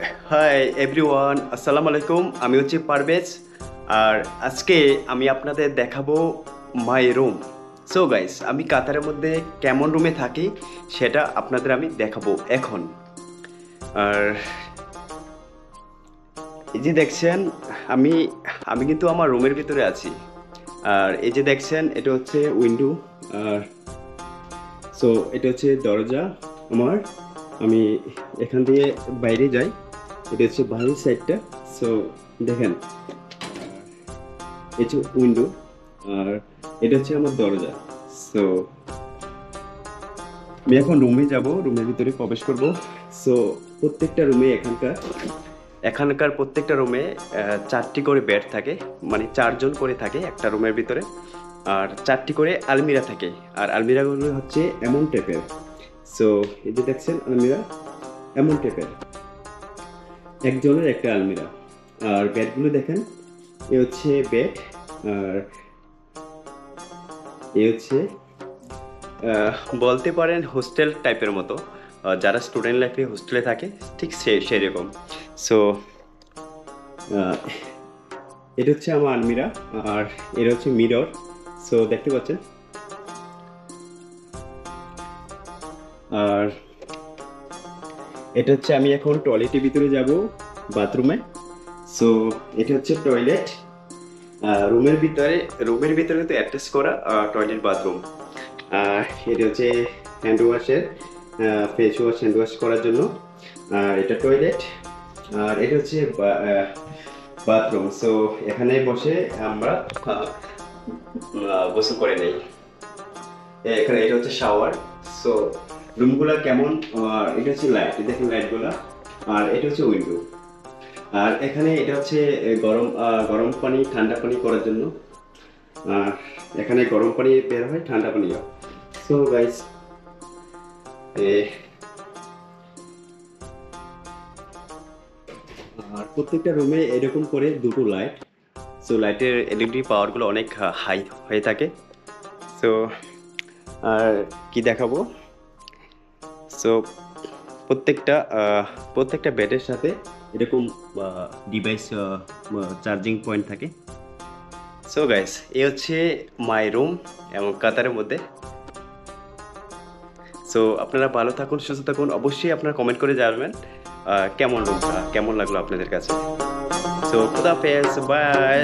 Hi everyone, আসসালামু আলাইকুম। আমি হচ্ছে পারভেজ। আর আজকে আমি আপনাদের দেখাবো মাই রুম। সো গাইস, আমি কাতারের মধ্যে কেমন রুমে থাকি সেটা আপনাদের আমি দেখাবো এখন। আর এই যে দেখছেন, আমি আমি কিন্তু আমার রুমের ভিতরে আছি। আর এই যে দেখছেন, এটা হচ্ছে উইন্ডো। আর সো এটা হচ্ছে দরজা আমার। আমি এখান দিয়ে বাইরে যাই। এটা হচ্ছে বাইরের সাইডটা। সো দেখেন, এই যে উইন্ডো। আর এটা হচ্ছে আমার দরজা। সো আমি এখন রুমে যাব, রুমের ভিতরে প্রবেশ করব। সো প্রত্যেকটা রুমে এখানকার প্রত্যেকটা রুমে 4টি করে বেড থাকে, মানে 4 জন করে থাকে একটা রুমের ভিতরে। আর 4টি করে আলমিরা থাকে। আর আলমিরাগুলো হচ্ছে এমন টাইপের। সো এই যে দেখছেন আলমিরা এমন টাইপের, একজনের একটা আলমিরা। আর বেডগুলো দেখেন, এ হচ্ছে বেড। আর এ হচ্ছে বলতে পারেন হোস্টেল টাইপের মতো। যারা স্টুডেন্ট লাইফে হোস্টেলে থাকে ঠিক সেরকম। সো এটা হচ্ছে আমার আলমিরা। আর এটা হচ্ছে মিরর। সো দেখতে পাচ্ছেন। আর এটা হচ্ছে, আমি এখন টয়লেটের ভিতরে যাব, বাথরুমে। সো এটা হচ্ছে টয়লেট। রুমের ভিতরে তো অ্যাটাচ করা টয়লেট বাথরুম। আর এটা হচ্ছে হ্যান্ড ওয়াশের, ফেস ওয়াশ হ্যান্ড ওয়াশ করার জন্য। আর এটা টয়লেট। আর এটা হচ্ছে বাথরুম। সো এখানে বসে আমরা গোসল করে নেই। এখানে এটা হচ্ছে শাওয়ার। সো রুমগুলা কেমন, এটা হচ্ছে লাইট, দেখেন লাইটগুলা। আর এটা হচ্ছে উইন্ডো। আর এখানে এটা হচ্ছে গরম গরম পানি ঠান্ডা পানি করার জন্য। আর এখানে গরম পানি বের হয়, ঠান্ডা পানি হয়। সো গাইস, আর প্রত্যেকটা রুমে এরকম করে দুটো লাইট। সো লাইটের এলইডি পাওয়ারগুলো অনেক হাই হয়ে থাকে। সো আর কি দেখাবো। সো প্রত্যেকটা প্রত্যেকটা বেডের সাথে এরকম ডিভাইস, চার্জিং পয়েন্ট থাকে। সো গাইস, এ হচ্ছে মাই রুম এবং কাতারের মধ্যে। সো আপনারা ভালো থাকুন, সুস্থ থাকুন। অবশ্যই আপনারা কমেন্ট করে জানাবেন কেমন রুমটা, কেমন লাগলো আপনাদের কাছে। সো খুদাহাফেজ, বাই।